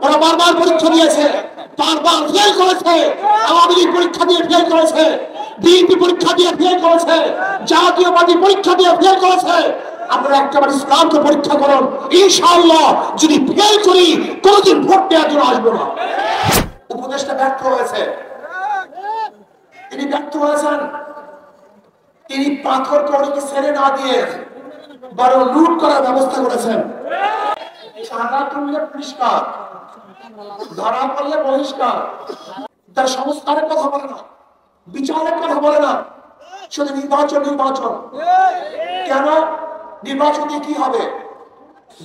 ওরা বারবার পরীক্ষা দিয়েছে, বারবার ফেল করেছে। আওয়ামী লীগ পরীক্ষা দিয়ে ফেল করেছে, বিএনপি পরীক্ষা দিয়ে ফেল করেছে, জাতীয়বাদী পরীক্ষা দিয়ে ফেল করেছে। আমরা একটাবার ইসলামকে পরীক্ষা করুন, ইনশাআল্লাহ যদি ফেল করি কোনদিন ভোট দেওয়ার জন্য আসবো না। উপদেশটা ব্যর্থ হয়েছে, তিনি ব্যর্থ হয়েছেন। তিনি পাথর কৌড়িকে ছেড়ে না দিয়ে বরং লুট করার ব্যবস্থা করেছেন। সাদা তুললে পরিষ্কার, ধরা পড়লে বহিষ্কার। তার সংস্কারের কথা বলে না, বিচারের কথা বলে না, শুধু নির্বাচন নির্বাচন। কেন নির্বাচন দিয়ে কি হবে?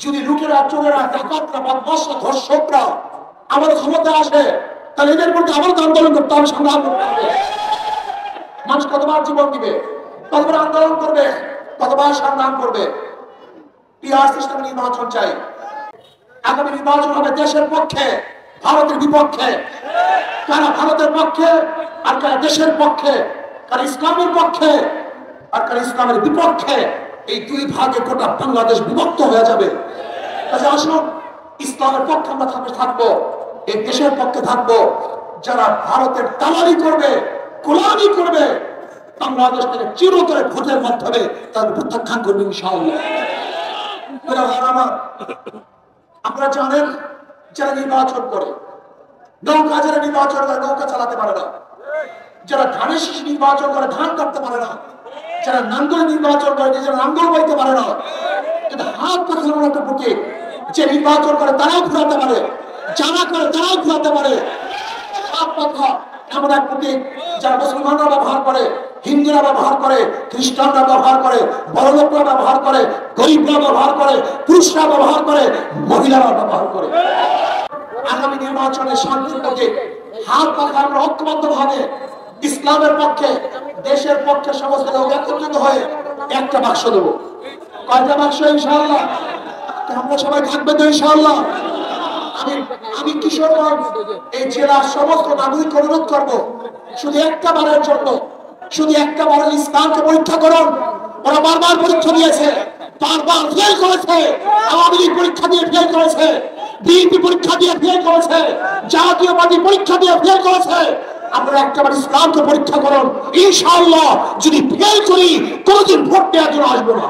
যদি লুটেরা, চোরেরা, ডাকাতরা, বদমাশরা, ধর্ষকরা আমাদের ক্ষমতায় আসে, তাহলে এদের মধ্যে আবার আন্দোলন করতে হবে, সংগ্রাম করতে হবে। মানুষ কতবার জীবন দিবে, কতবার আন্দোলন করবে, কতবার সংগ্রাম করবে। পিআর সিস্টেম নির্বাচন চাই। আগামী নির্বাচন হবে দেশের পক্ষে, ভারতের বিপক্ষে। কারা ভারতের পক্ষে আর কারা দেশের পক্ষে, কারা ইসলামের পক্ষে আর কারা ইসলামের বিপক্ষে। এই দুই ভাগে গোটা বাংলাদেশ বিভক্ত হয়ে যাবে। কাজে আসুন, ইসলামের পক্ষে আমরা থাকবো, এই দেশের পক্ষে থাকবো। যারা ভারতের দালালি করবে, গোলামি করবে, বাংলাদেশ থেকে চিরতরে ভোটের মাধ্যমে তাদের প্রত্যাখ্যান করবে ইনশাআল্লাহ। আপনারা জানেন, যারা নির্বাচন করে, নৌকা যারা নির্বাচন করে নৌকা চালাতে পারে না, যারা ধানের শীষ নির্বাচন করে ধান কাটতে পারে না, যারা নাঙ্গল নির্বাচন করে নিজেরা নাঙ্গল বইতে পারে না। কিন্তু হাত পাখা এমন একটা প্রতীক, যে নির্বাচন করে তারাও ঘুরাতে পারে, যারা করে তারাও ঘুরাতে পারে। হাত পাখা এমন এক প্রতীক, যারা মুসলমানরা ব্যবহার করে, হিন্দুরা ব্যবহার করে, খ্রিস্টানরা ব্যবহার করে, বড়লোকরা ব্যবহার করে, গরিবরা ব্যবহার করে, পুরুষরা ব্যবহার করে, মহিলারা ব্যবহার করে। আগামী নির্বাচনে শান্তির প্রতীক হাত পাখা আমরা ঐক্যবদ্ধ ভাবে ইসলামের পক্ষে, দেশের পক্ষে সমস্ত লোক একত্রিত হয়ে একটা বাক্স দেবো। কয়টা বাক্স? ইনশাআল্লাহ আমরা সবাই থাকবে তো ইনশাআল্লাহ। আমি কিশোরগঞ্জ এই জেলার সমস্ত নাগরিক অনুরোধ করবো, শুধু একটা বারের জন্য, শুধু একটা বারের ইসলামকে পরীক্ষা করুন। ওরা বারবার পরীক্ষা দিয়েছে, বারবার ফেল করেছে। আওয়ামী লীগ পরীক্ষা দিয়ে ফেল করেছে, বিএনপি পরীক্ষা দিয়ে ফেল করেছে, জাতীয়বাদী পরীক্ষা দিয়ে ফেল করেছে। আমরা একটাবার ইসলামকে পরীক্ষা করুন, ইনশাআল্লাহ যদি ফেল করি কোনদিন ভোট দেওয়ার জন্য আসবো না।